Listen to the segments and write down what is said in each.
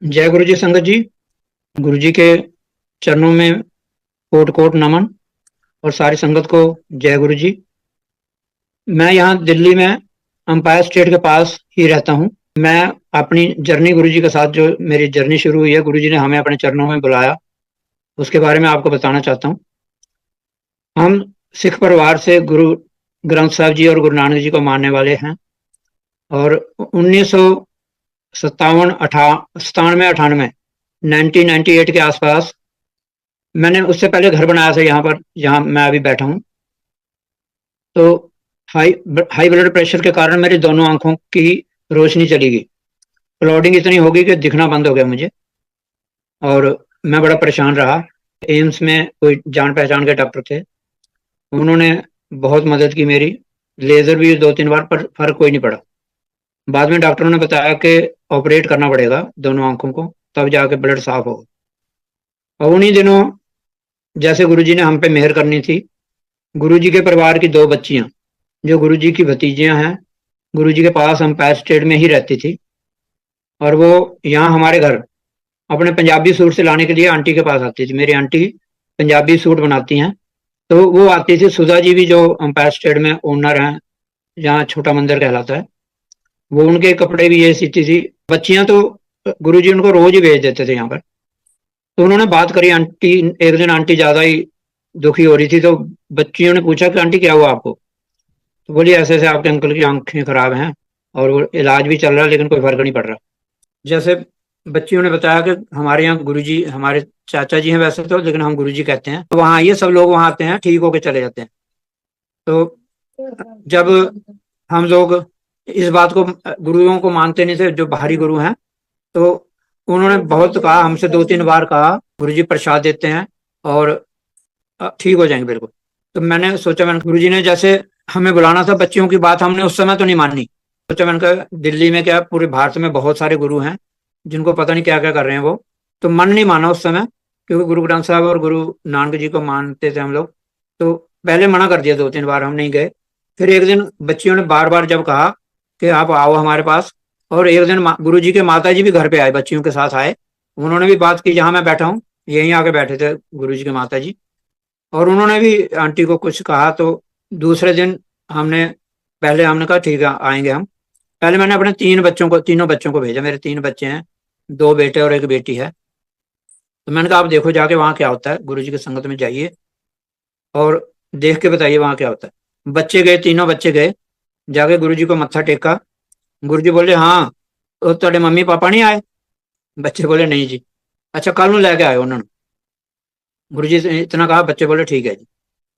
जय गुरु जी संगत जी। गुरु जी के चरणों में कोट कोट नमन और सारी संगत को जय गुरु जी। मैं यहाँ दिल्ली में अंपायर स्टेट के पास ही रहता हूँ। मैं अपनी जर्नी गुरु जी के साथ जो मेरी जर्नी शुरू हुई है, गुरु जी ने हमें अपने चरणों में बुलाया, उसके बारे में आपको बताना चाहता हूँ। हम सिख परिवार से गुरु ग्रंथ साहब जी और गुरु नानक जी को मानने वाले हैं। और 1957 सतानवे अठानवे 1998 के आसपास मैंने उससे पहले घर बनाया था यहाँ पर, जहाँ मैं अभी बैठा हूँ। तो हाई हाई ब्लड प्रेशर के कारण मेरी दोनों आंखों की रोशनी चली गई। क्लॉडिंग इतनी हो गई कि दिखना बंद हो गया मुझे, और मैं बड़ा परेशान रहा। एम्स में कोई जान पहचान के डॉक्टर थे, उन्होंने बहुत मदद की मेरी। लेजर भी 2-3 बार, पर फर्क कोई नहीं पड़ा। बाद में डॉक्टरों ने बताया कि ऑपरेट करना पड़ेगा दोनों आंखों को, तब जाके ब्लड साफ होगा। और उन्हीं दिनों जैसे गुरुजी ने हम पे मेहर करनी थी, गुरुजी के परिवार की दो बच्चियां जो गुरुजी की भतीजियां हैं, गुरुजी के पास अंपायर स्टेट में ही रहती थी। और वो यहाँ हमारे घर अपने पंजाबी सूट से लाने के लिए आंटी के पास आती थी। मेरी आंटी पंजाबी सूट बनाती हैं, तो वो आती थी। सुधा जी भी जो अंपायर स्टेट में ओनर हैं, जहाँ छोटा मंदिर कहलाता है, वो उनके कपड़े भी ये सीती थी। बच्चियां तो गुरुजी उनको रोज ही भेज देते थे यहाँ पर। तो उन्होंने बात करी आंटी, एक दिन आंटी ज्यादा ही दुखी हो रही थी, तो बच्चियों ने पूछा कि आंटी क्या हुआ आपको। तो बोली ऐसे ऐसे आपके अंकल की आंखें खराब हैं, और वो इलाज भी चल रहा है लेकिन कोई फर्क नहीं पड़ रहा। जैसे बच्चियों ने बताया कि हमारे यहाँ गुरुजी, हमारे चाचा जी हैं वैसे तो, लेकिन हम गुरुजी कहते हैं। तो वहाँ आइए, सब लोग वहाँ आते हैं, ठीक होके चले जाते हैं। तो जब हम लोग इस बात को, गुरुओं को मानते नहीं थे जो बाहरी गुरु हैं, तो उन्होंने बहुत कहा, हमसे 2-3 बार कहा गुरुजी प्रसाद देते हैं और ठीक हो जाएंगे बिल्कुल। तो मैंने सोचा, मैंने गुरुजी ने जैसे हमें बुलाना था, बच्चियों की बात हमने उस समय तो नहीं मानी। सोचा, मैंने कहा दिल्ली में क्या पूरे भारत में बहुत सारे गुरु हैं जिनको पता नहीं क्या क्या कर रहे हैं वो। तो मन नहीं माना उस समय, क्योंकि गुरु ग्रंथ साहब और गुरु नानक जी को मानते थे हम लोग। तो पहले मना कर दिया, 2-3 बार हम नहीं गए। फिर एक दिन बच्चियों ने बार बार जब कहा कि आप आओ हमारे पास, और एक दिन गुरु जी के माता जी भी घर पे आए, बच्चियों के साथ आए। उन्होंने भी बात की, जहां मैं बैठा हूँ यहीं आके बैठे थे गुरु जी के माता जी, और उन्होंने भी आंटी को कुछ कहा। तो दूसरे दिन हमने, पहले हमने कहा ठीक है आएंगे हम। पहले मैंने अपने तीनों बच्चों को भेजा। मेरे 3 बच्चे हैं, 2 बेटे और एक बेटी है। तो मैंने कहा आप देखो जाके वहाँ क्या होता है, गुरु जी की संगत में जाइए और देख के बताइए वहाँ क्या होता है। बच्चे गए, तीनों बच्चे गए, जाके गुरु जी को मत्था टेका। गुरु जी बोले हाँ, तो तेरे मम्मी पापा नहीं आए? बच्चे बोले नहीं जी। अच्छा, कल नू लेके आए उन्होंने। गुरु जी से इतना कहा, बच्चे बोले ठीक है जी।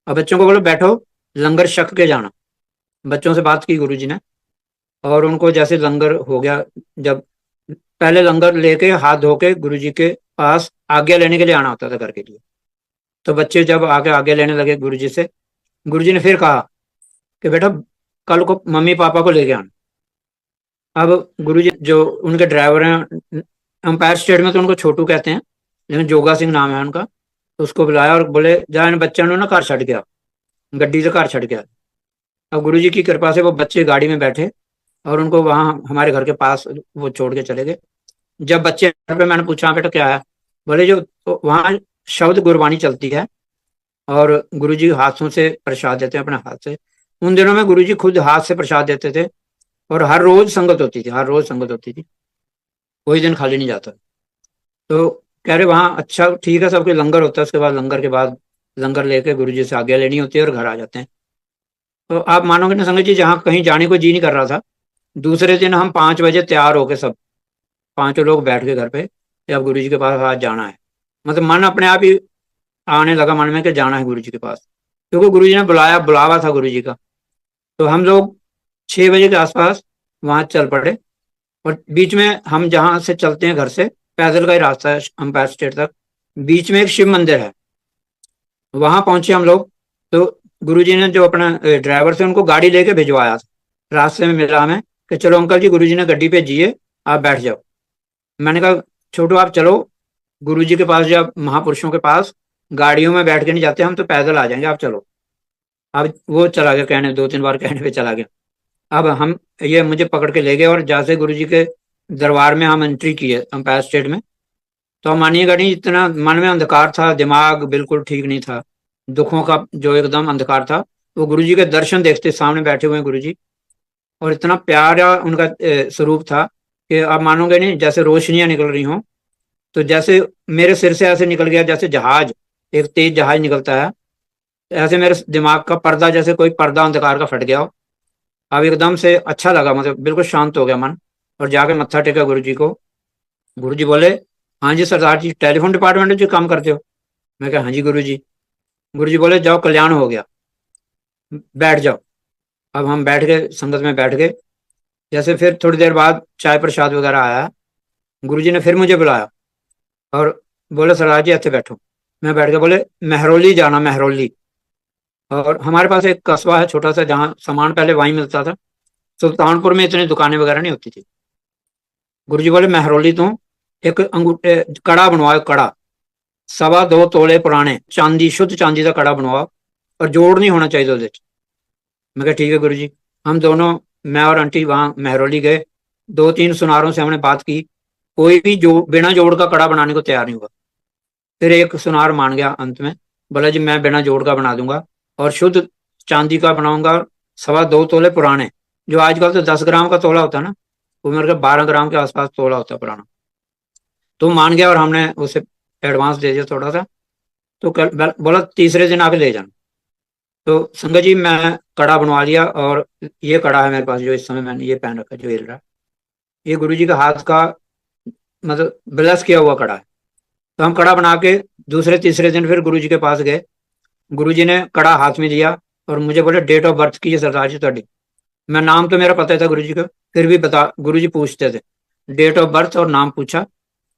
अब बच्चों को बोले बैठो, लंगर छक के जाना। बच्चों से बात की गुरु जी ने, और उनको जैसे लंगर हो गया, जब पहले लंगर लेके हाथ धो के गुरु जी के पास आज्ञा लेने के लिए आना होता था घर के लिए। तो बच्चे जब आके आज्ञा लेने लगे गुरु जी से, गुरु जी ने फिर कहा कि बेटा कल को मम्मी पापा को लेके आना। अब गुरु जी जो उनके ड्राइवर हैं, अंपायर स्टेट में तो उनको छोटू कहते हैं, लेकिन जोगा सिंह नाम है उनका। तो उसको बुलाया और बोले जा इन बच्चों ने ना घर छड़ गया, गड्डी से घर छड़ गया। अब गुरु जी की कृपा से वो बच्चे गाड़ी में बैठे और उनको वहां हमारे घर के पास वो छोड़ के चले गए। जब बच्चे घर पे, मैंने पूछा बेटा क्या है, बोले जो तो वहाँ शब्द गुरबानी चलती है और गुरु जी हाथों से प्रसाद देते हैं अपने हाथ से। उन दिनों में गुरु जी खुद हाथ से प्रसाद देते थे, और हर रोज संगत होती थी, हर रोज संगत होती थी, कोई दिन खाली नहीं जाता। तो कह रहे वहाँ अच्छा ठीक है, सबके लंगर होता है, उसके बाद लंगर के बाद लंगर लेके गुरु जी से आज्ञा लेनी होती है और घर आ जाते हैं। तो आप मानोगे ना संगत जी, जहाँ कहीं जाने को जी नहीं कर रहा था, दूसरे दिन हम 5 बजे तैयार होके सब पांचों लोग बैठ के घर पे, कि अब गुरु जी के पास आज जाना है। मतलब मन अपने आप ही आने लगा मन में कि जाना है गुरु जी के पास, क्योंकि गुरु जी ने बुलाया, बुलावा था गुरु जी का। तो हम लोग 6 बजे के आसपास वहां चल पड़े। और बीच में हम जहाँ से चलते हैं घर से, पैदल का ही रास्ता है अंपायर स्टेट तक, बीच में एक शिव मंदिर है, वहां पहुंचे हम लोग। तो गुरुजी ने जो अपना ड्राइवर थे उनको गाड़ी लेके भिजवाया था। रास्ते में मिला हमें कि चलो अंकल जी, गुरुजी ने गड्डी भेजी है, आप बैठ जाओ। मैंने कहा छोटू आप चलो, गुरुजी के पास, जब महापुरुषों के पास गाड़ियों में बैठ के नहीं जाते हम, तो पैदल आ जाएंगे, आप चलो। अब वो चला गया, कहने 2-3 बार कहने पे चला गया। अब हम, ये मुझे पकड़ के ले गए, और जैसे गुरु जी के दरबार में हम एंट्री किए अंपायर स्टेट में। तो आप मानिएगा नहीं, इतना मन में अंधकार था, दिमाग बिल्कुल ठीक नहीं था, दुखों का जो एकदम अंधकार था। वो गुरुजी के दर्शन देखते, सामने बैठे हुए हैं गुरुजी, और इतना प्यारा उनका स्वरूप था कि आप मानोगे नहीं, जैसे रोशनियां निकल रही हों। तो जैसे मेरे सिर से ऐसे निकल गया, जैसे जहाज, एक तेज जहाज निकलता है, ऐसे मेरे दिमाग का पर्दा, जैसे कोई पर्दा अंधकार का फट गया हो। अब एकदम से अच्छा लगा, मतलब बिल्कुल शांत हो गया मन। और जाके मत्था टेका गुरु जी को। गुरु जी बोले, हाँ जी सरदार जी, टेलीफोन डिपार्टमेंट में जो काम करते हो? मैं कहा हाँ जी गुरु जी। गुरु जी बोले, जाओ कल्याण हो गया, बैठ जाओ। अब हम बैठ गए, संगत में बैठ गए। जैसे फिर थोड़ी देर बाद चाय प्रसाद वगैरह आया, गुरु जी ने फिर मुझे बुलाया और बोले, सरदार जी ऐसे बैठो। मैं बैठ के बोले, महरौली जाना, महरौली। और हमारे पास एक कस्बा है छोटा सा, जहाँ सामान पहले वहीं मिलता था। सुल्तानपुर में इतनी दुकानें वगैरह नहीं होती थी। गुरु जी बोले, महरौली तू एक अंगूठे कड़ा बनवाओ, कड़ा 2.25 तोले पुराने चांदी, शुद्ध चांदी का कड़ा बनवाओ, और जोड़ नहीं होना चाहिए ਉਹਦੇ ਚ। मैं कहा ठीक है गुरु जी। हम दोनों, मैं और आंटी, वहां महरौली गए। 2-3 सुनारों से हमने बात की, कोई भी जो बिना जोड़ का कड़ा बनाने को तैयार नहीं हुआ। फिर एक सुनार मान गया अंत में, बोला जी मैं बिना जोड़ का बना दूंगा, और शुद्ध चांदी का बनाऊंगा, 2.25 तोले पुराने। जो आजकल तो 10 ग्राम का तोला होता है ना, वो मेरे को 12 ग्राम के आसपास तोला होता है पुराना। तो मान गया, और हमने उसे एडवांस दे दिया थोड़ा सा। तो बोला तीसरे दिन आके ले जाना। तो संगत जी मैं कड़ा बनवा लिया, और ये कड़ा है मेरे पास, जो इस समय मैंने ये पहन रखा है, जो हिल रहा है, ये गुरु जी का हाथ का, मतलब ब्लेस किया हुआ कड़ा है। तो हम कड़ा बना के दूसरे तीसरे दिन फिर गुरु जी के पास गए। गुरु जी ने कड़ा हाथ में दिया और मुझे बोले, डेट ऑफ बर्थ की सरदार जी ਤੁਹਾਡੀ। मैं नाम तो मेरा पता था गुरु जी का, फिर भी बता, गुरु जी पूछते थे। डेट ऑफ बर्थ और नाम पूछा,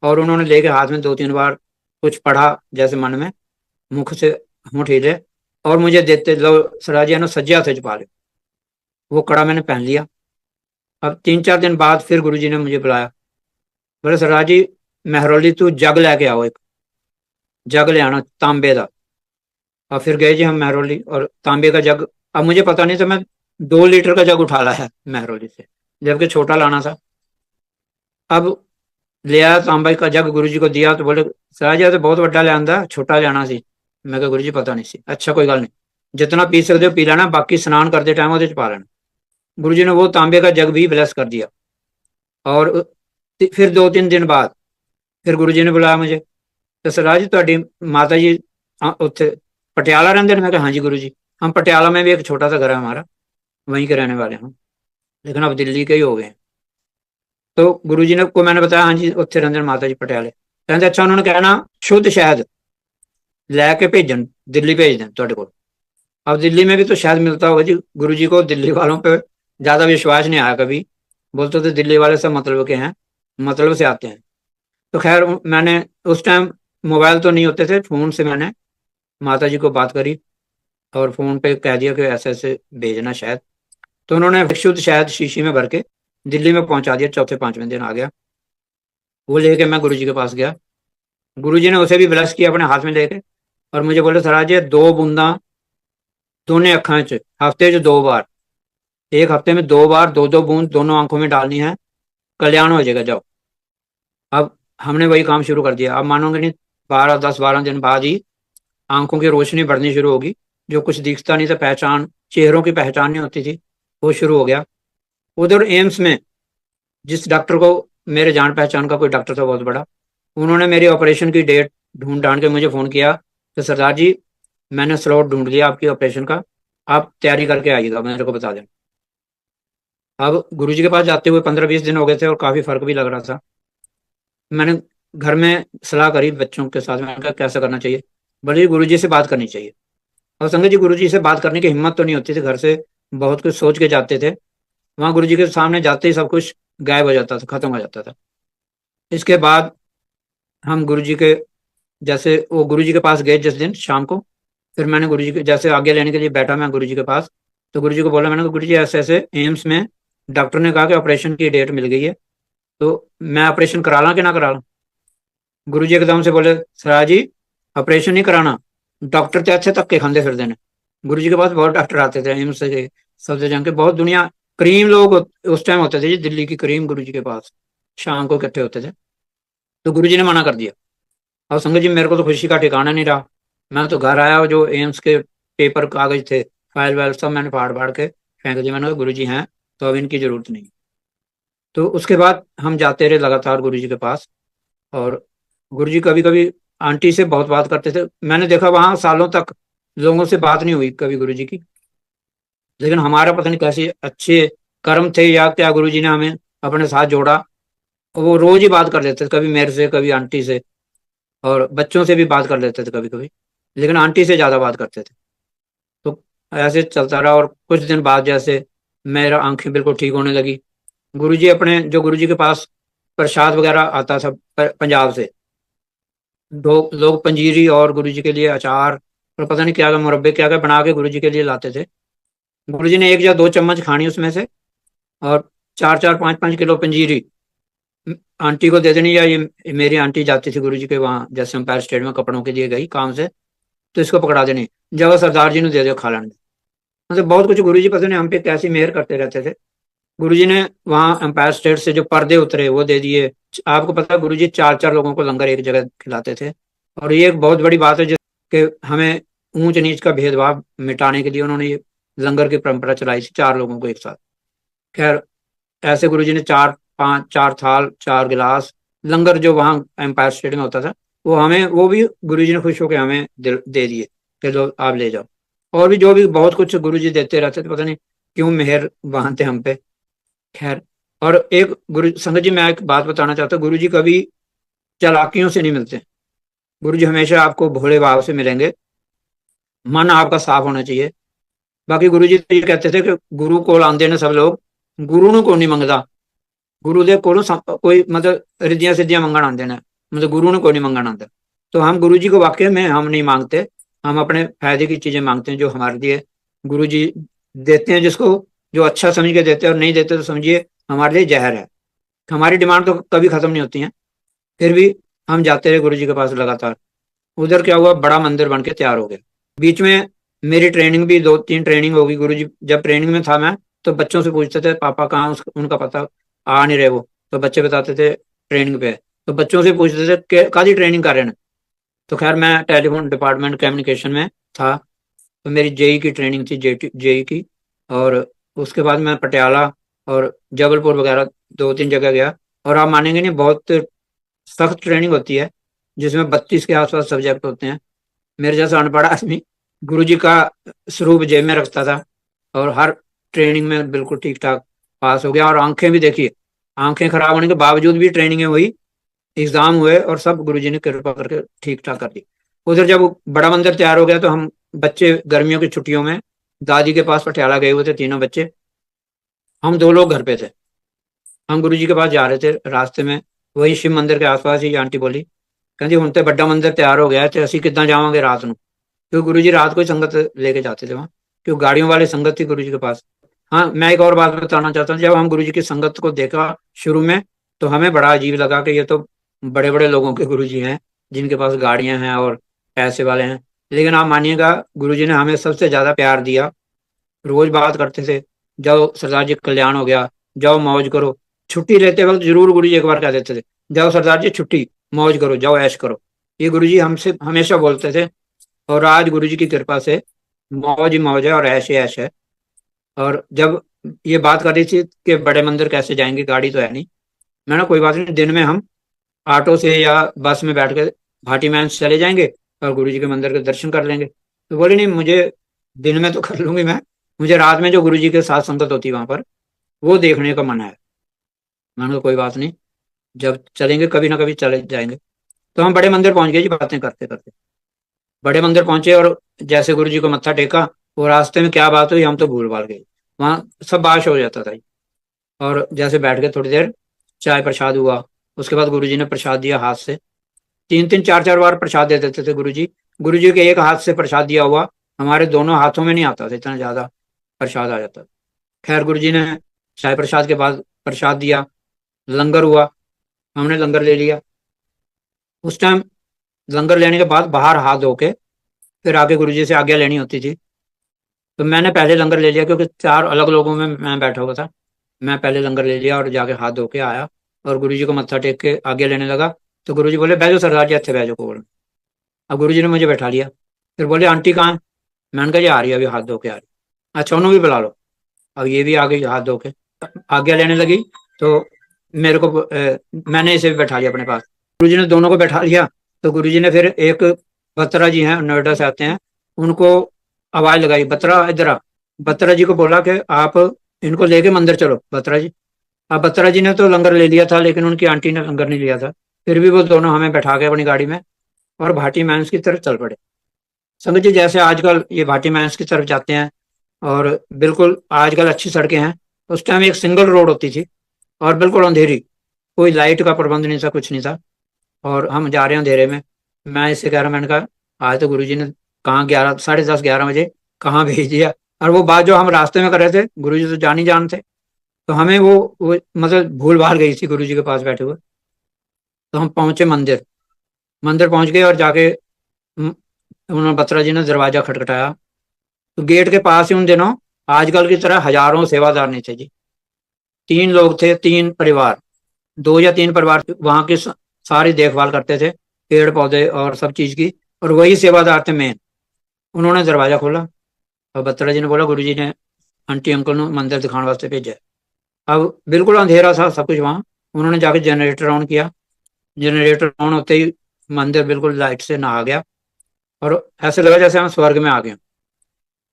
और उन्होंने लेके हाथ में 2-3 बार कुछ पढ़ा, जैसे मन में, मुख से होंठ हिले, और मुझे देते, लो सरदार जी ने सज्जे हाथ छुपा ले। वो कड़ा मैंने पहन लिया। अब 3-4 दिन बाद फिर गुरु जी ने मुझे बुलाया, बोले सरदार जी महरौली तू जग लैके आओ, एक जग ले आना तांबे का। और फिर गए जी हम महरौली, और तांबे का जग, अब मुझे पता नहीं था, मैं 2 लीटर का जग उठा लाया महरौली से, जबकि छोटा लाना था। अब ले आया तांबे का जग, गुरु जी को दिया, तो बोले सराज तो बहुत बड़ा लिया, छोटा लिया सी। मैं कहा गुरु जी पता नहीं सी। अच्छा कोई गल नहीं, जितना पी सकते हो पी लेना, बाकी स्नान करते टाइम वो पा लेना। गुरु जी ने वो तांबे का जग भी ब्लेस कर दिया। और फिर 2-3 दिन बाद फिर गुरु जी ने बुलाया मुझे, तो सराज जी ਤੁਹਾਡੀ माता जी उत्थे पटियाला रहते हैं? मैं कहा हाँ जी गुरु जी, हम पटियाला में भी एक छोटा सा घर है हमारा, वहीं के रहने वाले हम, लेकिन अब दिल्ली के ही हो गए हैं। तो गुरु जी ने को मैंने बताया, हाँ जी उत्थे रहते हैं माता जी पटियाले। कहते अच्छा, उन्होंने कहना शुद्ध शहद लैके भेजन, दिल्ली भेज दें ਤੁਹਾਡੇ को। अब दिल्ली में भी तो शहद मिलता होगा जी। गुरु जी को दिल्ली वालों पे ज्यादा विश्वास नहीं आया कभी, बोलते थे दिल्ली वाले सब मतलब के हैं, मतलब से आते हैं। तो खैर मैंने उस टाइम, मोबाइल तो नहीं होते थे, फोन से मैंने माता जी को बात करी, और फोन पे कह दिया कि ऐसे ऐसे भेजना शायद। तो उन्होंने शुद्ध शहद शीशी में भर के दिल्ली में पहुंचा दिया। चौथे 5वें दिन आ गया, वो लेके मैं गुरु जी के पास गया। गुरु जी ने उसे भी ब्लश किया अपने हाथ में लेके, और मुझे बोले सराज जी 2 बूंदा दोनों अखा च हफ्ते च 2 बार, एक हफ्ते में 2 बार 2-2 बूंद दोनों आंखों में डालनी है, कल्याण हो जाएगा, जाओ। अब हमने वही काम शुरू कर दिया। अब मानोगे नहीं, 10-12 दिन बाद ही आंखों की रोशनी बढ़नी शुरू होगी। जो कुछ दिखता नहीं था, पहचान, चेहरों की पहचान नहीं होती थी, वो शुरू हो गया। उधर एम्स में जिस डॉक्टर को, मेरे जान पहचान का कोई डॉक्टर था बहुत बड़ा, उन्होंने मेरी ऑपरेशन की डेट ढूंढ ढांड के मुझे फ़ोन किया कि सरदार जी मैंने स्लॉट ढूंढ लिया आपकी ऑपरेशन का, आप तैयारी करके आइएगा, मेरे को बता दें। अब गुरु जी के पास जाते हुए 15-20 दिन हो गए थे, और काफ़ी फर्क भी लग रहा था। मैंने घर में सलाह करी बच्चों के साथ, मैंने कहा कैसा करना चाहिए। बोले गुरु जी से बात करनी चाहिए। और संगत जी गुरु जी से बात करने की हिम्मत तो नहीं होती थी, घर से बहुत कुछ सोच के जाते थे, वहां गुरु जी के सामने जाते ही सब कुछ गायब हो जाता था, खत्म हो जाता था। इसके बाद हम गुरु जी के, जैसे वो गुरु जी के पास गए जिस दिन शाम को, फिर मैंने गुरु जी के जैसे आगे लेने के लिए बैठा मैं गुरु जी के पास। तो गुरु जी को बोला, मैंने कहा गुरु जी ऐसे ऐसे एम्स में डॉक्टर ने कहा कि ऑपरेशन की डेट मिल गई है, तो मैं ऑपरेशन करा ला कि ना करा ला? गुरु जी एकदम से बोले, सराज जी ऑपरेशन नहीं कराना, डॉक्टर तो अच्छे धक्के खाते फिरते हैं। गुरु जी के पास बहुत डॉक्टर आते थे एम्स से, सबसे जंग के, बहुत दुनिया, करीम लोग उस टाइम होते थे जी दिल्ली की, करीम गुरु जी के पास। शाम को इकट्ठे होते थे। तो गुरुजी ने मना कर दिया। और संगत जी मेरे को तो खुशी का ठिकाना नहीं रहा। मैं तो घर आया, जो एम्स के पेपर कागज थे, फाइल वाइल सब मैंने फाड़ फाड़ के फेंक दिया। मैंने कहा गुरु जी हैं तो अब इनकी जरूरत नहीं। तो उसके बाद हम जाते रहे लगातार गुरु जी के पास। और गुरु जी कभी कभी आंटी से बहुत बात करते थे। मैंने देखा वहां सालों तक लोगों से बात नहीं हुई कभी गुरु जी की। लेकिन हमारा पता नहीं कैसे अच्छे कर्म थे या क्या, गुरु जी ने हमें अपने साथ जोड़ा। वो रोज ही बात कर लेते थे, कभी मेरे से कभी आंटी से, और बच्चों से भी बात कर लेते थे कभी कभी, लेकिन आंटी से ज्यादा बात करते थे। तो ऐसे चलता रहा। और कुछ दिन बाद जैसे मेरा आंखें बिल्कुल ठीक होने लगी। गुरुजी अपने, जो गुरुजी के पास प्रसाद वगैरह आता था पंजाब से, लोग पंजीरी और गुरुजी के लिए अचार और पता नहीं क्या क्या मुरब्बे क्या क्या बना के गुरुजी के लिए लाते थे। गुरुजी ने एक या दो चम्मच खानी उसमें से, और चार चार पांच पांच किलो पंजीरी आंटी को दे देनी। या ये मेरी आंटी जाती थी गुरुजी के वहां, जैसे एम्पायर स्टेट में कपड़ों के लिए गई काम से, तो इसको पकड़ा देनी, जब सरदार जी ने दे दो खा लेने। मतलब बहुत कुछ गुरुजी पता नहीं हम पे कैसी मेहर करते रहते थे। गुरुजी ने वहाँ एम्पायर स्टेट से जो पर्दे उतरे वो दे दिए। आपको पता है गुरुजी चार चार लोगों को लंगर एक जगह खिलाते थे। और ये एक बहुत बड़ी बात है कि हमें ऊंच नीच का भेदभाव मिटाने के लिए उन्होंने ये लंगर की परंपरा चलाई थी, चार लोगों को एक साथ। खैर, ऐसे गुरुजी ने चार पांच, चार थाल, चार गिलास लंगर जो वहाँ एम्पायर स्टेट में होता था, वो हमें, वो भी गुरुजी ने खुश होकर हमें दे दिए कि लो आप ले जाओ। और भी जो भी बहुत कुछ गुरुजी देते रहते थे, पता नहीं क्यों मेहर बांधते हम पे। खैर, और एक गुरु संगत जी, मैं एक बात बताना चाहता हूँ, गुरु जी कभी चालाकियों से नहीं मिलते। गुरु जी हमेशा आपको भोले भाव से मिलेंगे। मन आपका साफ होना चाहिए। बाकी गुरु जी तो ये कहते थे कि गुरु को आंदे ने सब लोग, गुरु ਨੂੰ ਕੋਈ नहीं मंगदा। गुरु ਦੇ ਕੋਲੋਂ कोई मतलब रिद्धियां सिद्धियां मंगण आंदे ने, मतलब गुरु ने कोई नहीं मंगण आंदा। तो हम गुरु जी को वाकई में हम नहीं मांगते। हम अपने फायदे की चीजें मांगते हैं जो हमारे लिए गुरु जी देते हैं, जिसको जो अच्छा समझ के देते हैं, और नहीं देते तो समझिए हमारे लिए जहर है। हमारी डिमांड तो कभी खत्म नहीं होती है। फिर भी हम जाते रहे गुरु जी के पास लगातार। उधर क्या हुआ, बड़ा मंदिर बन के तैयार हो गया। बीच में मेरी ट्रेनिंग भी, दो तीन ट्रेनिंग होगी। गुरु जी जब ट्रेनिंग में था मैं, तो बच्चों से पूछते थे पापा कहाँ, उनका पता आ नहीं रहे वो, तो बच्चे बताते थे ट्रेनिंग पे है। तो बच्चों से पूछते थे कि कादी ट्रेनिंग कर रहे हैं। तो खैर मैं टेलीफोन डिपार्टमेंट कम्युनिकेशन में था, तो मेरी जेई की ट्रेनिंग थी, जेई की। और उसके बाद मैं पटियाला और जबलपुर वगैरह दो तीन जगह गया। और आप मानेंगे नहीं, बहुत सख्त ट्रेनिंग होती है, जिसमें 32 के आसपास सब्जेक्ट होते हैं। मेरे जैसा अनपढ़ आदमी गुरु जी का स्वरूप जेब में रखता था, और हर ट्रेनिंग में बिल्कुल ठीक ठाक पास हो गया। और आंखें भी देखिए, आंखें खराब होने के बावजूद भी ट्रेनिंगें हुई, एग्जाम हुए, और सब गुरु जी ने कृपा करके ठीक ठाक कर दी। उधर जब बड़ा मंदिर तैयार हो गया, तो हम बच्चे गर्मियों की छुट्टियों में दादी के पास पटियाला गए हुए थे, तीनों बच्चे। हम दो लोग घर पे थे। हम गुरु जी के पास जा रहे थे, रास्ते में वही शिव मंदिर के आसपास ही आंटी बोली, कहती ਹੁਣ ਤੇ ਵੱਡਾ ਮੰਦਿਰ ਤਿਆਰ ਹੋ ਗਿਆ ਤੇ ਅਸੀਂ ਕਿੱਦਾਂ ਜਾਵਾਂਗੇ रात ਨੂੰ। क्योंकि गुरु जी रात को ही संगत लेके जाते थे वहाँ, क्योंकि गाड़ियों वाले संगत थी गुरु जी के पास। हाँ, मैं एक और बात बताना चाहता हूँ। जब हम गुरु जी की संगत को देखा शुरू में, तो हमें बड़ा अजीब लगा कि ये तो बड़े बड़े लोगों के गुरु जी हैं, जिनके पास गाड़ियां हैं और पैसे वाले हैं। लेकिन आप मानिएगा, गुरु जी ने हमें सबसे ज्यादा प्यार दिया। रोज बात करते थे, जाओ सरदार जी कल्याण हो गया, जाओ मौज करो। छुट्टी लेते वक्त जरूर गुरु जी एक बार कह देते थे, जाओ सरदार जी छुट्टी, मौज करो, जाओ ऐश करो। ये गुरु जी हमसे हमेशा बोलते थे। और आज गुरु जी की कृपा से मौज ही मौज है और ऐश ही ऐश है। और जब ये बात कर रही थी कि बड़े मंदिर कैसे जाएंगे, गाड़ी तो है नहीं, मैंने कोई बात नहीं, दिन में हम ऑटो से या बस में बैठ के भाटी मैन से चले जाएंगे और गुरु जी के मंदिर के दर्शन कर लेंगे। तो बोले नहीं, मुझे दिन में तो कर लूंगी मैं, मुझे रात में जो गुरु जी के साथ संगत होती है वहां पर, वो देखने का मन है। मैंने कहा कोई बात नहीं, जब चलेंगे कभी ना कभी चले जाएंगे। तो हम बड़े मंदिर पहुंच गए जी, बातें करते करते बड़े मंदिर पहुंचे। और जैसे गुरु जी को मत्था टेका, वो रास्ते में क्या बात हुई हम तो भूल भाल गए। वहां सब बात हो जाता था जी। और जैसे बैठ के थोड़ी देर चाय प्रसाद हुआ, उसके बाद गुरु जी ने प्रसाद दिया हाथ से। तीन तीन चार चार बार प्रसाद दे देते थे गुरु जी। गुरु जी के एक हाथ से प्रसाद दिया हुआ हमारे दोनों हाथों में नहीं आता था, इतना ज्यादा प्रसाद आ जाता था। खैर, गुरु जी ने चाय प्रसाद के बाद प्रसाद दिया, लंगर हुआ, हमने लंगर ले लिया। उस टाइम लंगर लेने के बाद बाहर हाथ धो के फिर आके गुरु जी से आज्ञा लेनी होती थी। तो मैंने पहले लंगर ले लिया, क्योंकि चार अलग लोगों में मैं बैठा हुआ था। मैं पहले लंगर ले लिया और जाके हाथ धो के आया। और गुरु जी को मत्था टेक के आगे लेने लगा। तो गुरु जी बोले बैठो सरदार जी, अच्छे बैठो को। अब गुरु जी ने मुझे बैठा लिया। फिर बोले आंटी कहाँ है? मैंने कहा ये आ रही है, अभी हाथ धो के आ रही है। अच्छा उन्होंने भी बुला लो। अब ये भी आ गई हाथ धो के, आज्ञा लेने लगी। तो मेरे को मैंने इसे भी बैठा लिया अपने पास। गुरुजी ने दोनों को बैठा लिया। तो गुरुजी ने फिर एक बत्रा जी हैं, नोएडा से आते हैं, उनको आवाज लगाई, बत्रा इधर आ। बत्रा जी को बोला कि आप इनको लेके मंदिर चलो बत्रा जी। अब बत्रा जी ने तो लंगर ले लिया था, लेकिन उनकी आंटी ने लंगर नहीं लिया था। फिर भी वो दोनों हमें बैठा के अपनी गाड़ी में और भाटी माइंस की तरफ चल पड़े। संगत जी जैसे आजकल ये भाटी माइंस की तरफ जाते हैं, और बिल्कुल आजकल अच्छी सड़कें हैं, उस टाइम एक सिंगल रोड होती थी और बिल्कुल अंधेरी, कोई लाइट का प्रबंध नहीं था, कुछ नहीं था। और हम जा रहे हैं अंधेरे में। मैं इससे कह रहा, मैंने कहा आज तो गुरुजी ने कहाँ 11 10:30 11 बजे कहाँ भेज दिया। और वो बात जो हम रास्ते में कर रहे थे, गुरुजी तो जान ही जान थे। तो हमें वो मतलब भूल भाल गई थी गुरुजी के पास बैठे हुए। तो हम पहुंचे मंदिर। मंदिर पहुंच गए और जाके उन्होंने बत्रा जी ने दरवाजा खटखटाया। तो गेट के पास ही उन दिनों आजकल की तरह हजारों सेवादार नहीं थे जी। 3 लोग थे, 3 परिवार, 2 या 3 परिवार वहां की सारी देखभाल करते थे, पेड़ पौधे और सब चीज की। और वही सेवादार थे मेन। उन्होंने दरवाजा खोला और बत्रा जी ने बोला गुरु जी ने आंटी अंकल ने मंदिर दिखाने वास्ते भेजा है। अब बिल्कुल अंधेरा था सब कुछ वहां। उन्होंने जाके जनरेटर ऑन किया। जनरेटर ऑन होते ही मंदिर बिल्कुल लाइट से नहा गया और ऐसे लगा जैसे हम स्वर्ग में आ गए।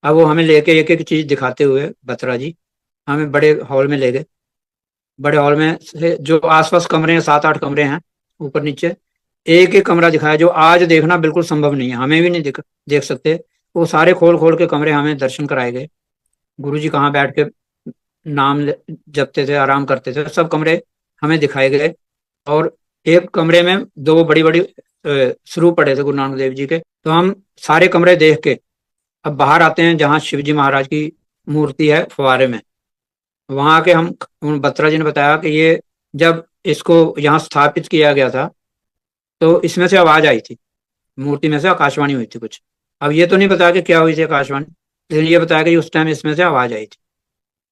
अब वो हमें लेके एक एक चीज दिखाते हुए बत्रा जी हमें बड़े हॉल में ले गए। बड़े हॉल में से जो आसपास कमरे हैं, 7 8 कमरे हैं ऊपर नीचे। एक एक कमरा दिखाया जो आज देखना बिल्कुल संभव नहीं है, हमें भी नहीं देख सकते। वो सारे खोल खोल के कमरे हमें दर्शन कराए गए। गुरु जी कहाँ बैठ के जपते थे, आराम करते थे, सब कमरे हमें दिखाए गए। और एक कमरे में 2 बड़ी बड़ी स्वरूप पड़े थे गुरु नानक देव जी के। तो हम सारे कमरे देख के अब बाहर आते हैं जहाँ शिव जी महाराज की मूर्ति है फुवारे में। वहां के हम बत्रा जी ने बताया कि ये जब इसको यहाँ स्थापित किया गया था तो इसमें से आवाज आई थी, मूर्ति में से आकाशवाणी हुई थी कुछ। अब ये तो नहीं बताया कि क्या हुई थी आकाशवाणी, लेकिन ये बताया कि उस टाइम इसमें से आवाज आई थी।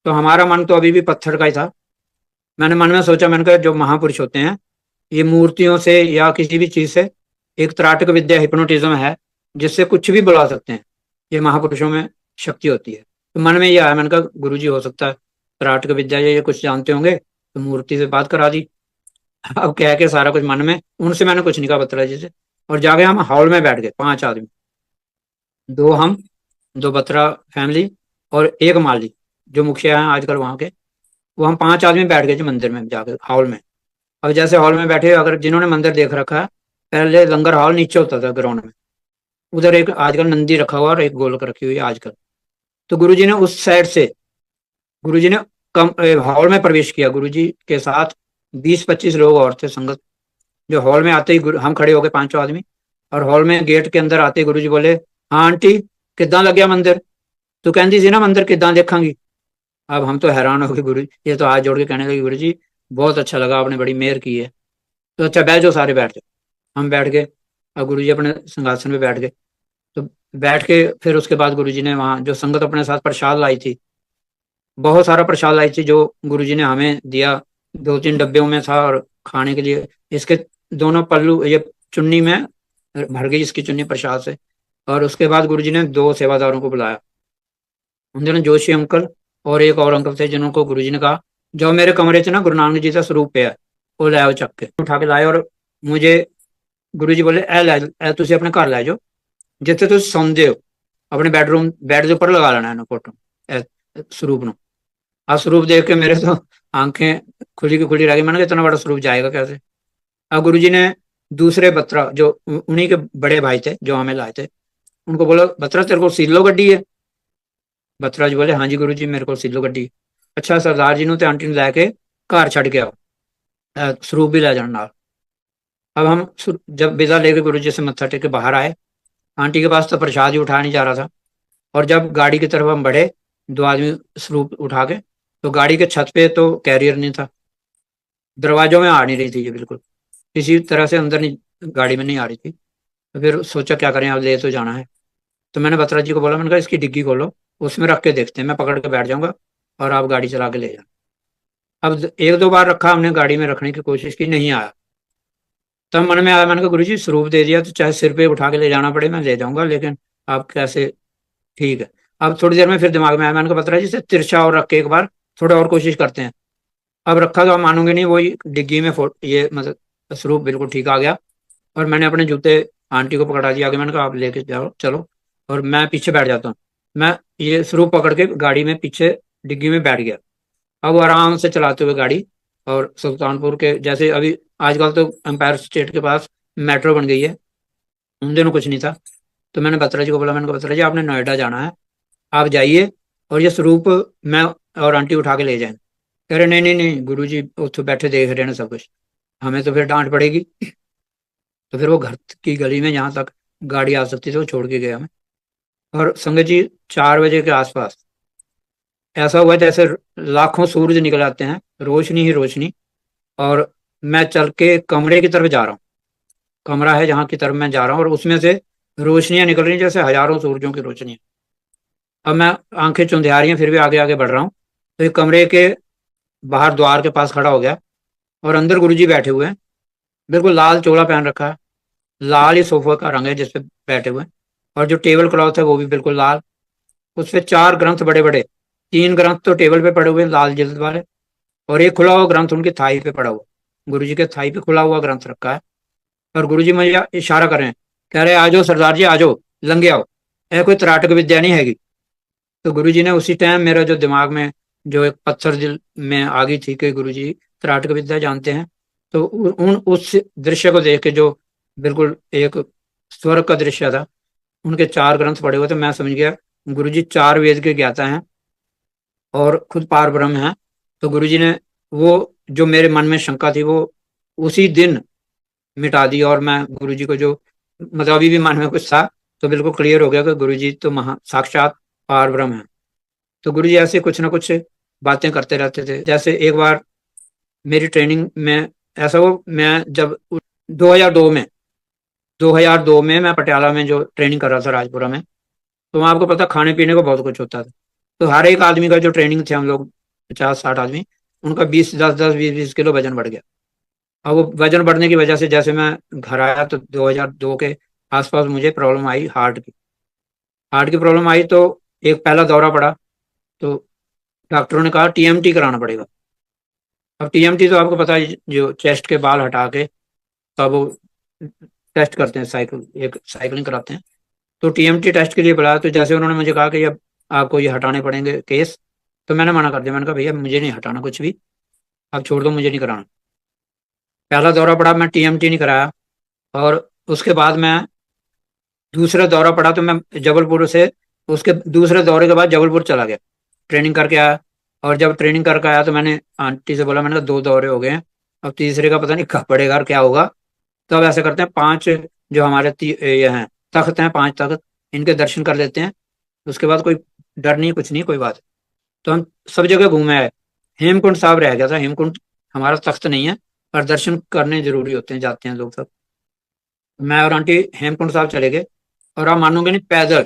तो हमारा मन तो अभी भी पत्थर का ही था। मैंने मन में सोचा, मैंने कहा जो महापुरुष होते हैं ये मूर्तियों से या किसी भी चीज से, एक त्राटक विद्या हिप्नोटिज्म है जिससे कुछ भी बुला सकते हैं। ये महापुरुषों में शक्ति होती है। तो मन में ये आया, मैंने कहा गुरु जी हो सकता है त्राटक विद्या ये कुछ जानते होंगे, तो मूर्ति से बात करा दी। अब कह के सारा कुछ मन में, उनसे मैंने कुछ नहीं कहा बत्रा जी से। और जाके हम हॉल में बैठ गए 5 आदमी। 2 हम, 2 बत्रा फैमिली और एक माली जो मुखिया हैं आजकल वहां के। वो हम 5 आदमी बैठ गए थे मंदिर में जाके हॉल में। अब जैसे हॉल में बैठे, अगर जिन्होंने मंदिर देख रखा है, पहले लंगर हॉल नीचे होता था ग्राउंड में। उधर एक आजकल नंदी रखा हुआ और एक गोलक रखी हुई है आजकल। तो गुरुजी ने उस साइड से, गुरुजी ने कम हॉल में प्रवेश किया। गुरुजी के साथ 20 25 लोग और थे संगत। जो हॉल में आते ही हम खड़े हो गए 5 आदमी। और हॉल में गेट के अंदर आते ही गुरुजी बोले हाँ आंटी किद्दां लग्या मंदिर, तू कहती सी ना मंदिर किद्दां देखा। अब हम तो हैरान हो गए, गुरु ये तो हाथ जोड़ के कहने लगे गुरु जी बहुत अच्छा लगा, आपने बड़ी मेहर की है। तो अच्छा बैठ जाओ, सारे बैठ जाओ। हम बैठ गए। अब गुरु जी अपने सिंहासन पे बैठ गए। तो बैठ के फिर उसके बाद गुरु जी ने वहाँ जो संगत अपने साथ प्रसाद लाई थी, बहुत सारा प्रसाद लाई थी जो गुरु जी ने हमें दिया। 2 3 डब्बों में था और खाने के लिए इसके दोनों पल्लू ये चुन्नी में भर गई इसकी चुन्नी प्रसाद से। और उसके बाद गुरु जी ने 2 सेवादारों को बुलाया। उन दिनों जोशी अंकल और एक और अंकल थे जिनको गुरुजी ने कहा जो मेरे कमरे च ना गुरु नानक जी का स्वरूप पे है वो लै आओ चक के। उठा के लाए और मुझे गुरुजी बोले ए लै ए तुसी अपने घर लै जाओ, जिथे तुम सौंदे हो अपने बेडरूम बेड के उपर लगा लेना इन्हों फोटो स्वरूप न। आ स्वरूप देख के मेरे तो आंखें खुली की खुली रह गई। मैंने कहा इतना बड़ा स्वरूप जाएगा कैसे। अब गुरु जी ने दूसरे बत्रा जो उन्हीं के बड़े भाई थे जो हमें लाए थे, उनको बोला बत्रा तेरे को सीलो गड्डी है। बत्रा जी बोले हाँ जी गुरु जी मेरे को सीलो गड्डी। अच्छा सरदार जी ने आंटी ने लैके घर छड़ के आओ, स्वरूप भी लै जाना नाल। अब हम जब विदा लेके गुरु जी से मत्था टेक के बाहर आए, आंटी के पास तो प्रसाद ही उठाया नहीं जा रहा था। और जब गाड़ी की तरफ हम बढ़े 2 आदमी स्वरूप उठा के, तो गाड़ी के छत पे तो कैरियर नहीं था, दरवाजों में आ नहीं रही थी ये बिल्कुल, किसी तरह से अंदर नहीं, गाड़ी में नहीं आ रही थी। तो फिर सोचा क्या करें, अब ले तो जाना है। तो मैंने बत्रा जी को बोला, मैंने कहा इसकी डिग्गी खोलो, उसमें रख के देखते हैं, मैं पकड़ के बैठ जाऊंगा और आप गाड़ी चला के ले जाना। अब एक दो बार रखा, हमने गाड़ी में रखने की कोशिश की, नहीं आया। तब मन में आया, मैंने कहा गुरु जी स्वरूप दे दिया तो चाहे सिर पे उठा के ले जाना पड़े मैं ले जाऊंगा, लेकिन आप कैसे, ठीक है। अब थोड़ी देर में फिर दिमाग में आया, मैंने कहा पता जी से तिरछा और रख के एक बार थोड़ा और कोशिश करते हैं। अब रखा तो आप मानोगे नहीं, वही डिग्गी में ये मतलब स्वरूप बिल्कुल ठीक आ गया। और मैंने अपने जूते आंटी को पकड़ा दिया, आगे मैंने कहा आप लेके जाओ चलो, और मैं पीछे बैठ जाता हूँ। मैं ये स्वरूप पकड़ के गाड़ी में पीछे डिग्गी में बैठ गया। अब वो आराम से चलाते हुए गाड़ी, और सुल्तानपुर के जैसे अभी आजकल तो एम्पायर स्टेट के पास मेट्रो बन गई है, उन दिनों कुछ नहीं था। तो मैंने बत्रा जी को बोला, मैंने कहा बत्रा जी आपने नोएडा जाना है, आप जाइए और ये स्वरूप मैं और आंटी उठा के ले जाएं। कह रहे नहीं नहीं नहीं गुरु जी उठ बैठे देख रहे हैं सब कुछ, हमें तो फिर डांट पड़ेगी। तो फिर वो घर की गली में जहाँ तक गाड़ी आ सकती थी वो छोड़ के गया हमें। और संगत जी 4 बजे के आसपास ऐसा हुआ जैसे लाखों सूरज निकल आते हैं, रोशनी ही रोशनी। और मैं चल के कमरे की तरफ जा रहा हूँ, कमरा है जहाँ की तरफ मैं जा रहा हूँ, और उसमें से रोशनियां निकल रही हैं जैसे हजारों सूरजों की रोशनियां। अब मैं आंखें चुंधिया रही हैं फिर भी आगे आगे बढ़ रहा हूँ, तो एक कमरे के बाहर द्वार के पास खड़ा हो गया, और अंदर गुरुजी बैठे हुए हैं। बिल्कुल लाल चोला पहन रखा है, लाल ही सोफे का रंग है जिसपे बैठे हुए हैं। और जो टेबल क्लॉथ है वो भी बिल्कुल लाल, उस पे 4 ग्रंथ बड़े बड़े, 3 ग्रंथ तो टेबल पे पड़े हुए हैं लाल जिल्द वाले, और एक खुला हुआ ग्रंथ उनकी थाई पे पड़ा हुआ। गुरुजी के थाई पे खुला हुआ ग्रंथ रखा है, और गुरुजी मुझे इशारा कर रहे हैं, कह रहे आ जाओ सरदार जी आ जाओ, लंगे आओ, ऐ कोई त्राटक विद्या नहीं हैगी। तो गुरुजी ने उसी टाइम मेरा जो दिमाग में जो एक पत्थर दिल में आ गई थी कि गुरुजी त्राटक विद्या जानते हैं, तो उन उस दृश्य को देख के जो बिल्कुल एक स्वर्ग का दृश्य था, उनके 4 ग्रंथ पड़े हुए थे, मैं समझ गया गुरुजी 4 वेद के ज्ञाता हैं और खुद पार ब्रह्म है। तो गुरुजी ने वो जो मेरे मन में शंका थी वो उसी दिन मिटा दी, और मैं गुरुजी को जो मतलब अभी भी मन में कुछ था तो बिल्कुल क्लियर हो गया कि गुरुजी तो महा साक्षात पार ब्रह्म है। तो गुरुजी ऐसे कुछ ना कुछ बातें करते रहते थे। जैसे एक बार मेरी ट्रेनिंग में ऐसा वो, मैं जब 2002 में 2002 में मैं पटियाला में जो ट्रेनिंग कर रहा था राजपुरा में, तो वहाँ आपको पता खाने पीने को बहुत कुछ होता था। तो हर एक आदमी का जो ट्रेनिंग थे हम लोग 50-60 आदमी, उनका 20 10 10 20 20 किलो वजन बढ़ गया। और वो वजन बढ़ने की वजह से जैसे मैं घर आया तो 2002 के आसपास मुझे प्रॉब्लम आई हार्ट की। हार्ट की प्रॉब्लम आई तो एक पहला दौरा पड़ा, तो डॉक्टरों ने कहा टीएमटी कराना पड़ेगा। अब टीएमटी तो आपको पता है जो चेस्ट के बाल हटा के तब वो टेस्ट करते हैं, साइकिल एक साइकिलिंग कराते हैं। तो टीएमटी टेस्ट के लिए बुलाया, तो जैसे उन्होंने मुझे कहा कि अब आपको ये हटाने पड़ेंगे केस, तो मैंने मना कर दिया, मैंने कहा भैया मुझे नहीं हटाना कुछ भी, आप छोड़ दो मुझे नहीं कराना। पहला दौरा पड़ा मैं टीएमटी नहीं कराया, और उसके बाद मैं दूसरा दौरा पड़ा तो मैं जबलपुर से उसके दूसरे दौरे के बाद जबलपुर चला गया, ट्रेनिंग करके आया। और जब ट्रेनिंग करके आया तो मैंने आंटी से बोला, मैंने कहा 2 दौरे हो गए हैं, अब तीसरे का पता नहीं कब पड़ेगा और क्या होगा। तो अब ऐसा करते हैं 5 जो हमारे ये हैं तख्त हैं, 5 तख्त, इनके दर्शन कर लेते हैं, उसके बाद कोई डर नहीं कुछ नहीं कोई बात। तो हम सब जगह घूमे आए, हेमकुंड साहब रह गया था, हेमकुंड हमारा तख्त नहीं है पर दर्शन करने जरूरी होते हैं, जाते हैं लोग सब। मैं और आंटी हेमकुंड साहब चले गए, और आप मानोगे नहीं पैदल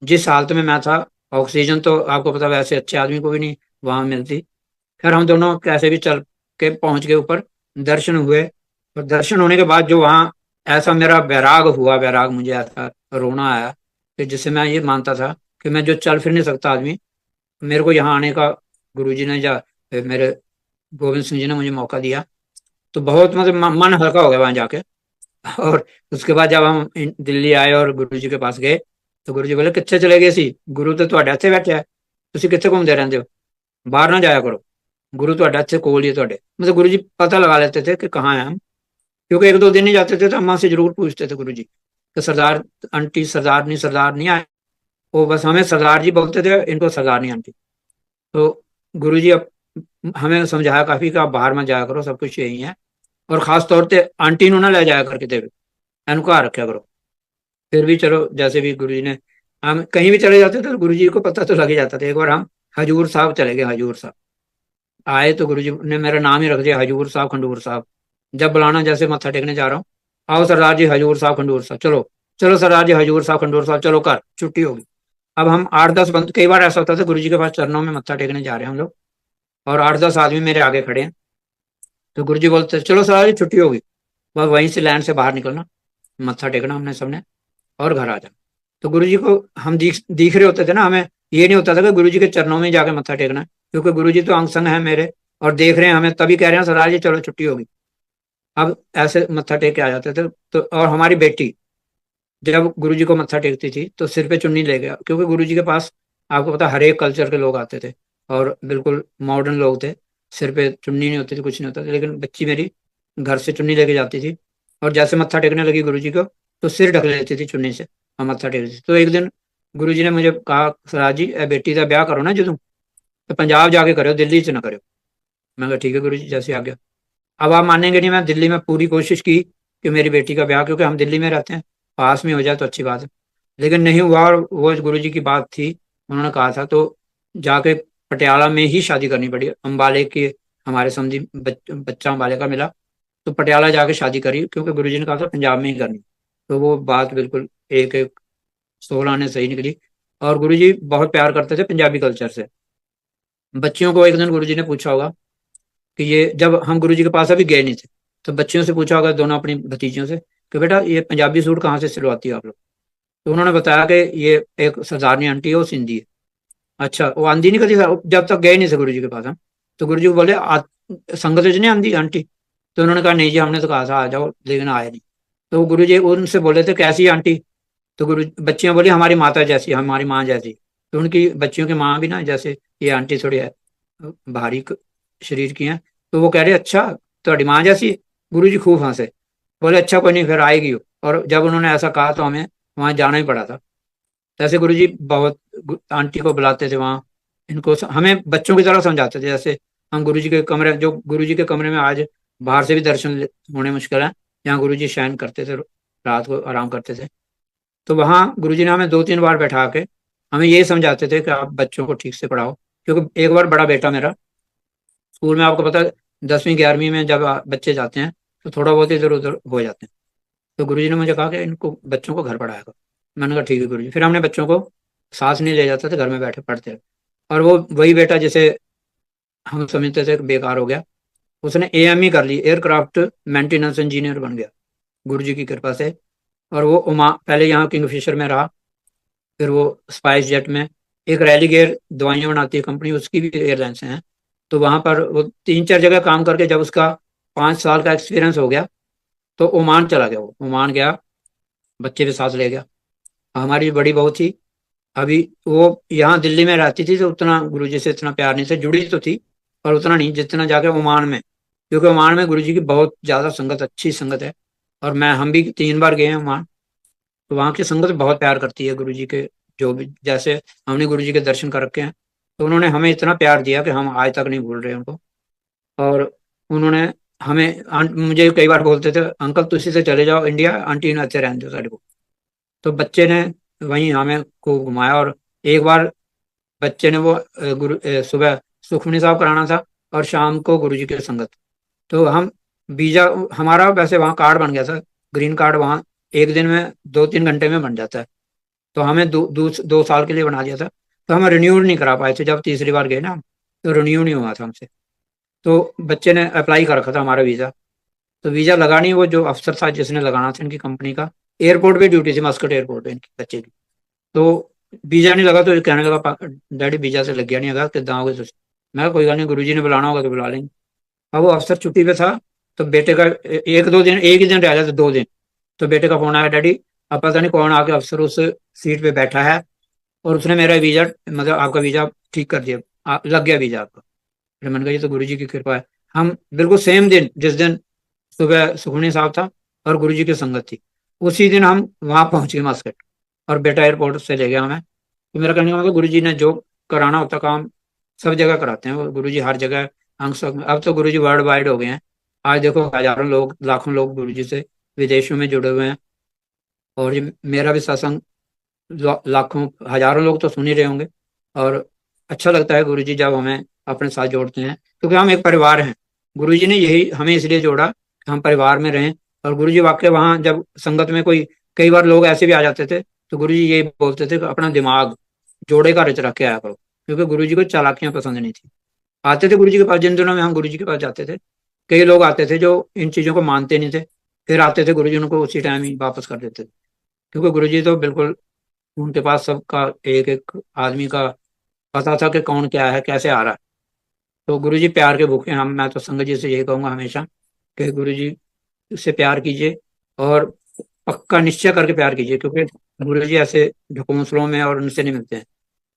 जिस हालत में मैं था, ऑक्सीजन तो आपको पता वैसे अच्छे आदमी को भी नहीं वहां मिलती। खैर हम दोनों कैसे भी चल के पहुंच गए ऊपर, दर्शन हुए। और दर्शन होने के बाद जो वहाँ ऐसा मेरा वैराग हुआ, वैराग मुझे ऐसा रोना आया कि जिससे मैं ये मानता था कि मैं जो चल फिर नहीं सकता आदमी, मेरे को यहाँ आने का गुरुजी ने या मेरे गोविंद सिंह जी ने मुझे मौका दिया। तो बहुत मतलब मन हल्का हो गया वहां जाके। और उसके बाद जब हम दिल्ली आए और गुरु जी के पास गए, तो गुरु जी बोले कितने चले गए सी, गुरु तो ਤੁਹਾਡੇ ਇੱਥੇ ਬੈਠਿਆ ਹੈ, ਤੁਸੀਂ ਕਿੱਥੇ घूमते रहते हो, बाहर ना जाया करो, गुरु ਤੁਹਾਡਾ ਇੱਥੇ कोल ही है ਤੁਹਾਡੇ। मतलब गुरु जी पता लगा लेते थे कि कहाँ है हम, क्योंकि 1-2 दिन नहीं जाते थे तो अम्मा से जरूर पूछते थे गुरु जी कि सरदार आंटी सरदार नहीं आए। वो बस हमें सरदार जी बोलते थे, इनको सरदार नहीं आंटी। तो गुरु जी अब हमें समझाया काफी कि आप बाहर मत जाया करो, सब कुछ यही है, और खास तौर पे आंटी ਨੂੰ ਨਾ ਲੈ ਜਾਇਆ कर किਤੇ भी, एनु घर रखा करो। फिर भी चलो जैसे भी गुरु जी ने, हम कहीं भी चले जाते थे तो गुरु जी को पता तो लग ही जाता था। एक बार हम हजूर साहब चले गए, हजूर साहब आए तो गुरु जी ने मेरा नाम ही रख दिया हजूर साहब खंडूर साहब। जब बुलाना जैसे मत्था टेकने जा रहा हूँ, आओ सरदार जी हजूर साहब खंडूर साहब, चलो चलो सरदार जी हजूर साहब खंडूर साहब, चलो कर छुट्टी होगी। अब हम 8-10 बंद, कई बार ऐसा होता था गुरु जी के पास चरणों में मत्था टेकने जा रहे हैं हम लोग, और 8-10 आदमी मेरे आगे खड़े हैं। तो गुरुजी बोलते चलो सर आज छुट्टी होगी, बस वहीं से लाइन से बाहर निकलना, मत्था टेकना हमने सबने और घर आ जाना। तो गुरुजी को हम दिख दिख रहे होते थे ना, हमें ये नहीं होता था कि गुरुजी के चरणों में जाके मत्था टेकना है, क्योंकि गुरुजी तो अंग संग है मेरे और देख रहे हैं हमें, तभी कह रहे हैं सर आज चलो छुट्टी होगी। अब ऐसे मत्था टेक के आ जाते थे। तो और हमारी बेटी जब गुरुजी को मत्था टेकती थी तो सिर पे चुन्नी ले गया, क्योंकि गुरुजी के पास आपको पता हर एक कल्चर के लोग आते थे और बिल्कुल मॉडर्न लोग थे। सिर पे चुन्नी नहीं होती थी, कुछ नहीं होता था, लेकिन बच्ची मेरी घर से चुन्नी लेके जाती थी और जैसे मत्था टेकने लगी गुरुजी को तो सिर ढक लेती थी चुन्नी से और मत्था टेकती थी। तो एक दिन गुरुजी ने मुझे कहा सराज जी ए बेटी का ब्याह करो ना जो, तो पंजाब जाके करो, दिल्ली से ना करो। मैं कहा ठीक है गुरुजी, जैसे आ गया। अब आप मानेंगे नहीं, मैं दिल्ली में पूरी कोशिश की कि मेरी बेटी का ब्याह, क्योंकि हम दिल्ली में रहते हैं, पास में हो जाए तो अच्छी बात है, लेकिन नहीं हुआ। और वो गुरुजी की बात थी, उन्होंने कहा था, तो जाके पटियाला में ही शादी करनी पड़ी। अम्बाले के हमारे समझी बच्चा अम्बाले का मिला, तो पटियाला जाके शादी करी, क्योंकि गुरुजी ने कहा था पंजाब में ही करनी। तो वो बात बिल्कुल एक एक 16 आने सही निकली। और गुरुजी बहुत प्यार करते थे पंजाबी कल्चर से। बच्चियों को एक दिन गुरुजी ने पूछा होगा कि ये, जब हम गुरुजी के पास अभी गए नहीं थे, तो बच्चियों से पूछा होगा, दोनों अपनी भतीजियों से, कि बेटा ये पंजाबी सूट कहाँ से सिलवाती है आप लोग। तो उन्होंने बताया कि ये एक सरदारनी आंटी है, वो सिंधी है। अच्छा, वो आंधी नहीं कभी, जब तक गए नहीं थे गुरुजी के पास हम। तो गुरुजी को बोले संगत च नहीं आंधी आंटी। तो उन्होंने कहा नहीं जी, हमने तो कहा था आ जाओ, लेकिन आए नहीं। तो गुरुजी उनसे बोले थे कैसी आंटी। तो गुरु बच्चियां बोली हमारी माता जैसी, हमारी माँ जैसी। तो उनकी बच्चियों की माँ भी ना जैसे ये आंटी थोड़ी है, भारी शरीर की हैं। तो वो कह रहे अच्छा ਤੁਹਾਡੀ माँ जैसी। गुरुजी खूब हंसे, बोले अच्छा कोई नहीं, फिर आएगी वो। और जब उन्होंने ऐसा कहा तो हमें वहां जाना ही पड़ा था। तो ऐसे गुरुजी बहुत आंटी को बुलाते थे वहाँ, इनको हमें बच्चों की तरह समझाते थे। जैसे हम गुरुजी के कमरे, जो गुरुजी के कमरे में आज बाहर से भी दर्शन होने मुश्किल है, यहाँ गुरुजी शयन करते थे, रात को आराम करते थे। तो वहाँ गुरुजी ने हमें 2-3 बार बैठा के हमें ये समझाते थे कि आप बच्चों को ठीक से पढ़ाओ। क्योंकि एक बार बड़ा बेटा मेरा स्कूल में, आपको पता है 10वीं 11वीं में जब बच्चे जाते हैं तो थोड़ा बहुत इधर उधर हो जाते हैं। तो गुरुजी ने मुझे कहा कि इनको बच्चों को घर पढ़ाया करो। मैंने कहा ठीक है गुरुजी। फिर हमने बच्चों को साथ नहीं ले जाते थे, घर में बैठे पढ़ते रहे। और वो वही बेटा जिसे हम समझते थे कि बेकार हो गया, उसने एएमई कर ली, एयरक्राफ्ट मेंटेनेंस इंजीनियर बन गया गुरुजी की कृपा से। और वो पहले यहाँ किंगफिशर में रहा, फिर वो स्पाइस जेट में, एक रेलीगेयर दवाइयाँ बनाती है कंपनी, उसकी भी एयरलाइंस हैं। तो वहां पर वो 3-4 जगह काम करके जब उसका 5 साल का एक्सपीरियंस हो गया तो ओमान चला गया। वो ओमान गया, बच्चे भी साथ ले गया। हमारी जो बड़ी बहू थी अभी, वो यहाँ दिल्ली में रहती थी, तो उतना गुरुजी से इतना प्यार नहीं था, जुड़ी तो थी पर उतना नहीं जितना जाके ओमान में, क्योंकि ओमान में गुरुजी की बहुत ज्यादा संगत, अच्छी संगत है। और हम भी 3 बार गए हैं ओमान। तो वहाँ की संगत बहुत प्यार करती है गुरुजी के, जो भी जैसे हमने गुरुजी के दर्शन कर रखे हैं। तो उन्होंने हमें इतना प्यार दिया कि हम आज तक नहीं भूल रहे उनको। और उन्होंने हमें मुझे कई बार बोलते थे अंकल तुम से चले जाओ इंडिया, आंटी ने अच्छे रहने दो सारे को। तो बच्चे ने वहीं हमें को घुमाया। और एक बार बच्चे ने वो सुबह सुखमनी साहब कराना था और शाम को गुरुजी की संगत। तो हम वीजा, हमारा वैसे वहाँ कार्ड बन गया था, ग्रीन कार्ड वहाँ एक दिन में 2-3 घंटे में बन जाता है। तो हमें 2 साल के लिए बना दिया था। तो हम रिन्यू नहीं करा पाए थे, जब तीसरी बार गए ना तो रिन्यू नहीं हुआ था हमसे। तो बच्चे ने अप्लाई कर रखा था हमारा वीज़ा। तो वीज़ा लगा नहीं, वो जो अफसर था जिसने लगाना था इनकी कंपनी का, एयरपोर्ट पे ड्यूटी थी, मस्कट एयरपोर्ट पे इनकी बच्चे की। तो वीज़ा नहीं लगा, तो ये कहने लगा डैडी वीज़ा से लग गया नहीं, अगर कितना होगा तो। मैं कहा, कोई गल नहीं, गुरुजी ने बुलाना होगा तो बुला लेंगे। अब वो अफसर छुट्टी पे था, तो बेटे का 1-2 दिन, एक ही दिन रह जाते 2 दिन। तो बेटे का फोन आया, डैडी अब पता नहीं कौन आके अफसर उस सीट पे बैठा है और उसने मेरा वीजा, मतलब आपका वीजा ठीक कर दिया, लग गया वीजा आपका। फिर मैंने कहा ये तो गुरुजी की कृपा है। हम बिल्कुल सेम दिन, जिस दिन सुबह सुखमनी साहब था और गुरुजी की संगत थी, उसी दिन हम वहां पहुंच गए मस्कट। और बेटा एयरपोर्ट से ले गया हमें। तो मेरा कहने का मतलब, गुरुजी ने जो कराना होता काम सब जगह कराते हैं वो गुरुजी, हर जगह अंग संग में। अब तो गुरुजी वर्ल्ड वाइड हो गए हैं। आज देखो हजारों लोग, लाखों लोग गुरुजी से विदेशों में जुड़े हुए हैं। और ये मेरा भी सत्संग लाखों हजारों लोग तो सुन ही रहे होंगे। और अच्छा लगता है गुरुजी जब हमें अपने साथ जोड़ते हैं, क्योंकि हम एक परिवार हैं। गुरुजी ने यही हमें इसलिए जोड़ा कि हम परिवार में रहें। और गुरुजी वाकई वहाँ जब संगत में कोई, कई बार लोग ऐसे भी आ जाते थे, तो गुरुजी यही बोलते थे कि अपना दिमाग जोड़े का रिच रख के आया करो, क्योंकि गुरुजी को चालाकियां पसंद नहीं थी। आते थे गुरु जी के पास, जिन दिनों में हम गुरु जी के पास जाते थे। कई लोग आते थे जो इन चीज़ों को मानते नहीं थे, फिर आते थे गुरु जी उनको उसी टाइम ही वापस कर देते थे, क्योंकि गुरु जी तो बिल्कुल उनके पास सबका, एक एक आदमी का पता था कि कौन क्या है, कैसे आ रहा है। तो गुरु जी प्यार के भूखे हैं। हम मैं तो संगत जी से यही कहूंगा हमेशा कि गुरु जी से प्यार कीजिए, और पक्का निश्चय करके प्यार कीजिए, क्योंकि गुरु जी ऐसे ढकोसलों में और उनसे नहीं मिलते हैं।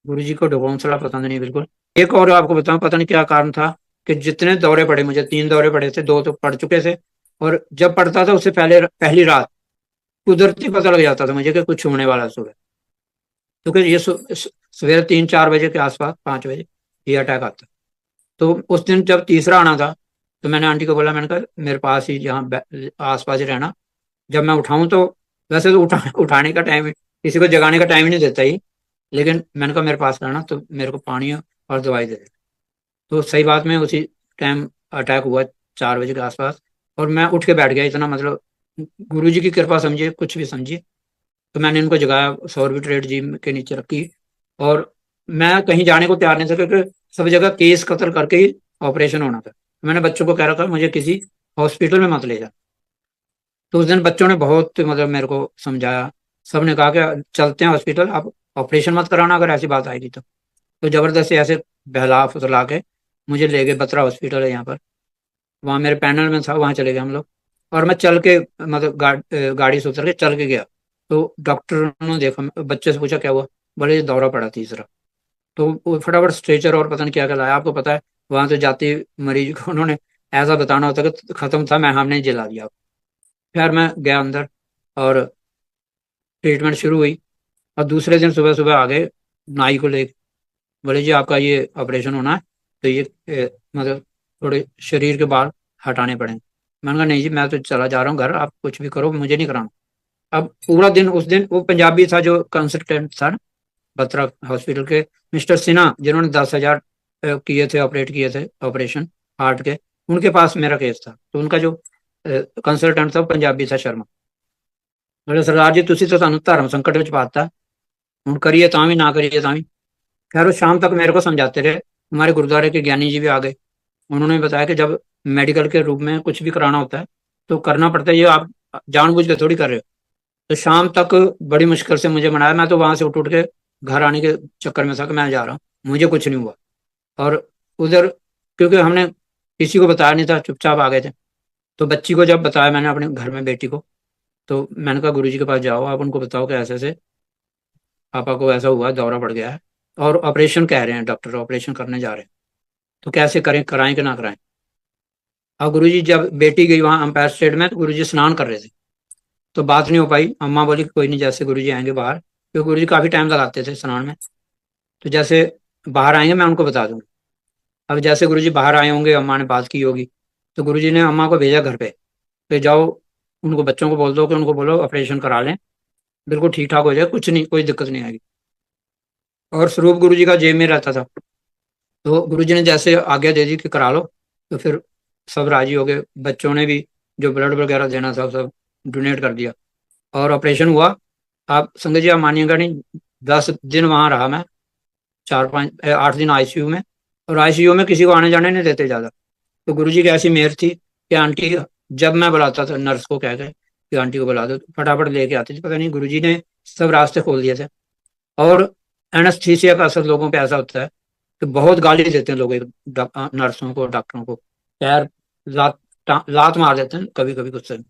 गुरु जी को ढकोसला पसंद नहीं बिल्कुल। एक और आपको बताऊं, पता नहीं क्या कारण था कि जितने दौरे पड़े, मुझे 3 दौरे पड़े थे, 2 तो पड़ चुके थे, और जब पड़ता था उससे पहले पहली रात कुदरती पता लग जाता था मुझे कि कुछ होने वाला है सुबह, क्योंकि ये सवेरे 3-4 बजे के आसपास, 5 बजे ये अटैक आता। तो उस दिन जब तीसरा आना था, तो मैंने आंटी को बोला, मैंने कहा मेरे पास ही जहाँ आस पास ही रहना, जब मैं उठाऊं तो, वैसे तो उठाने का टाइम, किसी को जगाने का टाइम ही नहीं देता ही, लेकिन मैंने कहा मेरे पास रहना तो मेरे को पानी और दवाई दे दे। तो सही बात में उसी टाइम अटैक हुआ, 4 बजे के आसपास, और मैं उठ के बैठ गया। इतना मतलब गुरु जी की कृपा समझिए, कुछ भी समझिए। तो मैंने इनको जगाया, 100 रुपये जी के नीचे रखी, और मैं कहीं जाने को तैयार नहीं था, क्योंकि सब जगह केस कतल करके ही ऑपरेशन होना था। मैंने बच्चों को कह रखा मुझे किसी हॉस्पिटल में मत ले जा। तो उस दिन बच्चों ने बहुत मतलब मेरे को समझाया। सब ने कहा कि चलते हैं हॉस्पिटल, आप ऑपरेशन मत कराना अगर ऐसी बात आएगी तो जबरदस्ती ऐसे बहला फुसला के मुझे ले गए। बत्रा हॉस्पिटल है यहाँ पर, वहाँ मेरे पैनल में था, वहाँ चले गए हम लोग। और मैं चल के, मतलब गाड़ी से उतर के चल के गया। तो डॉक्टर ने देखा, बच्चे से पूछा क्या हुआ, बोले ये दौरा पड़ा तीसरा। तो वो फटाफट स्ट्रेचर और पता नहीं क्या क्या लाया। आपको पता है वहां तो जाते मरीज को उन्होंने ऐसा बताना होता कि खत्म था, मैं हमने जला दिया। फिर मैं गया अंदर, और ट्रीटमेंट शुरू हुई। और दूसरे दिन सुबह सुबह आ गए नाई को लेके, बोले जी आपका ये ऑपरेशन होना है, तो ये मतलब थोड़े शरीर के बाल हटाने पड़ेंगे। मैंने कहा नहीं जी, मैं तो चला जा रहा हूँ घर, आप कुछ भी करो, मुझे नहीं कराना। अब पूरा दिन, उस दिन वो पंजाबी था जो कंसल्टेंट था ना, बत्रा हॉस्पिटल के, मिस्टर सिन्हा, जिन्होंने 10,000 किए थे, ऑपरेट किए थे ऑपरेशन हार्ट के, उनके पास मेरा केस था। तो उनका जो कंसल्टेंट था वो पंजाबी था, शर्मा। बोले सरदार जी तुसी तो सानू धर्म संकट ਵਿੱਚ पाता, ਹੁਣ करिए ਤਾਂ भी ना करिए ਤਾਂ भी। खैर वो शाम तक मेरे को समझाते रहे। हमारे गुरुद्वारे के ज्ञानी जी भी आ गए। उन्होंने बताया कि जब मेडिकल के रूप में कुछ भी कराना होता है तो करना पड़ता है, ये आप जानबूझ के थोड़ी कर रहे हो। तो शाम तक बड़ी मुश्किल से मुझे मनाया। मैं तो वहां से उठ उठ के घर आने के चक्कर में था कि मैं जा रहा हूँ, मुझे कुछ नहीं हुआ। और उधर, क्योंकि हमने किसी को बताया नहीं था, चुपचाप आ गए थे। तो बच्ची को जब बताया मैंने अपने घर में, बेटी को, तो मैंने कहा गुरु जी के पास जाओ, आप उनको बताओ कि ऐसे ऐसे पापा को ऐसा हुआ, दौरा पड़ गया है, और ऑपरेशन कह रहे हैं डॉक्टर, ऑपरेशन करने जा रहे हैं, तो कैसे करें, कराएं कि ना कराएं। अब गुरु जी, जब बेटी गई वहां अंपायर स्टेट में, तो गुरु जी स्नान कर रहे थे, तो बात नहीं हो पाई। अम्मा बोली कि कोई नहीं, जैसे गुरु जी आएंगे बाहर, क्योंकि गुरु जी काफी टाइम लगाते थे स्नान में, तो जैसे बाहर आएंगे मैं उनको बता दूंगी। अब जैसे गुरु जी बाहर आए होंगे, अम्मा ने बात की होगी, तो गुरु जी ने अम्मा को भेजा घर पे, कि जाओ उनको, बच्चों को बोल दो कि उनको बोलो ऑपरेशन करा लें, बिल्कुल ठीक ठाक हो जाए, कुछ नहीं, कोई दिक्कत नहीं आएगी। और स्वरूप गुरु जी का जेब में रहता था। तो गुरु जी ने जैसे आज्ञा दे दी कि करा लो, तो फिर सब राजी हो गए। बच्चों ने भी जो ब्लड वगैरह देना था सब डोनेट कर दिया, और ऑपरेशन हुआ। आप संगत जी, आप मानिएगा नहीं, 10 दिन वहां रहा मैं, 4-5-8 दिन आईसीयू में। और आईसीयू में किसी को आने जाने नहीं देते ज्यादा। तो गुरु जी की ऐसी मेहर थी कि आंटी, जब मैं बुलाता था नर्स को कह के कि आंटी को बुला दो, तो फटाफट लेके आती थी। पता नहीं गुरु जी ने सब रास्ते खोल दिए थे। और एनेस्थीसिया का असर लोगों पे ऐसा होता है कि बहुत गाली देते हैं लोग नर्सों को, डॉक्टरों को, पैर, लात लात मार देते हैं कभी कभी गुस्से में।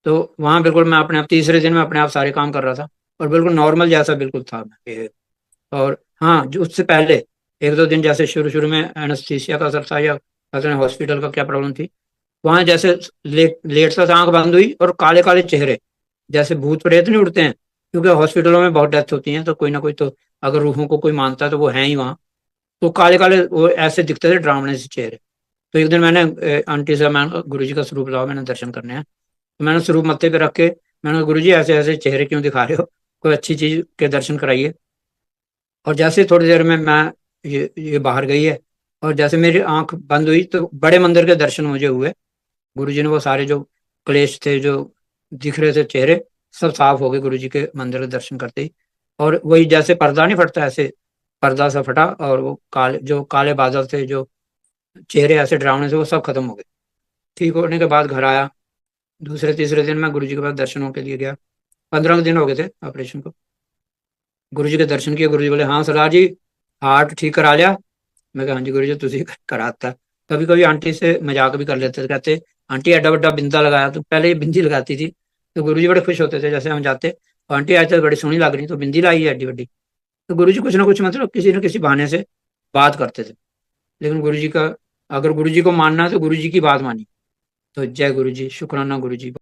तो वहां बिल्कुल मैं अपने आप, तीसरे दिन में अपने आप सारे काम कर रहा था, और बिल्कुल नॉर्मल जैसा बिल्कुल था मैं। और हाँ, जो उससे पहले 1-2 दिन जैसे शुरू शुरू में एनेस्थीसिया का असर था, या पता नहीं हॉस्पिटल का क्या प्रॉब्लम थी, वहां जैसे लेट सा आंख बंद हुई, और काले काले चेहरे, जैसे भूत प्रेत नहीं उड़ते हैं, क्योंकि हॉस्पिटलों में बहुत डेथ होती है, तो कोई ना कोई तो, अगर रूहों को कोई मानता है तो वो है ही वहाँ। तो काले काले वो ऐसे दिखते थे, डरावने से चेहरे। तो एक दिन मैंने आंटी से, मैंने गुरु जी का स्वरूप लाओ, मैंने दर्शन करने हैं। तो मैंने स्वरूप मत्थे पे रख के मैंने कहा गुरु जी ऐसे ऐसे चेहरे क्यों दिखा रहे हो, कोई अच्छी चीज के दर्शन कराइए। और जैसे थोड़ी देर में मैं, ये बाहर गई है, और जैसे मेरी आंख बंद हुई तो बड़े मंदिर के दर्शन मुझे हुए। गुरु जी ने वो सारे जो क्लेश थे, जो दिख रहे थे चेहरे, सब साफ हो गए गुरु जी के मंदिर के दर्शन करते ही। और वही जैसे पर्दा नहीं फटता, ऐसे पर्दा सा फटा, और वो काले, जो काले बादल थे जो चेहरे ऐसे डरावने से वो सब खत्म हो गए। ठीक होने के बाद घर आया। दूसरे तीसरे दिन मैं गुरु जी के पास दर्शनों के लिए गया। 15 दिन हो गए थे ऑपरेशन को। गुरु जी के दर्शन किए। गुरु जी बोले, हाँ सरदार जी, हार्ट ठीक करा लिया। मैं कहा, हाँ जी गुरु जी, तुझे कराता। कभी कभी आंटी से मजाक भी कर लेते थे, कहते, आंटी एडा बड़ा बिंदा लगाया, तो पहले ये बिंदी लगाती थी। तो गुरु जी बड़े खुश होते थे, जैसे हम जाते, आंटी आज तो बड़ी सोहनी लग रही, तो बिंदी लाई है एडी बड़ी। तो गुरु जी कुछ ना कुछ मतलब किसी न किसी बहाने से बात करते थे। लेकिन गुरु जी का, अगर गुरु जी को मानना है तो गुरु जी की बात मानी। तो जय गुरु जी, शुक्राना गुरु जी।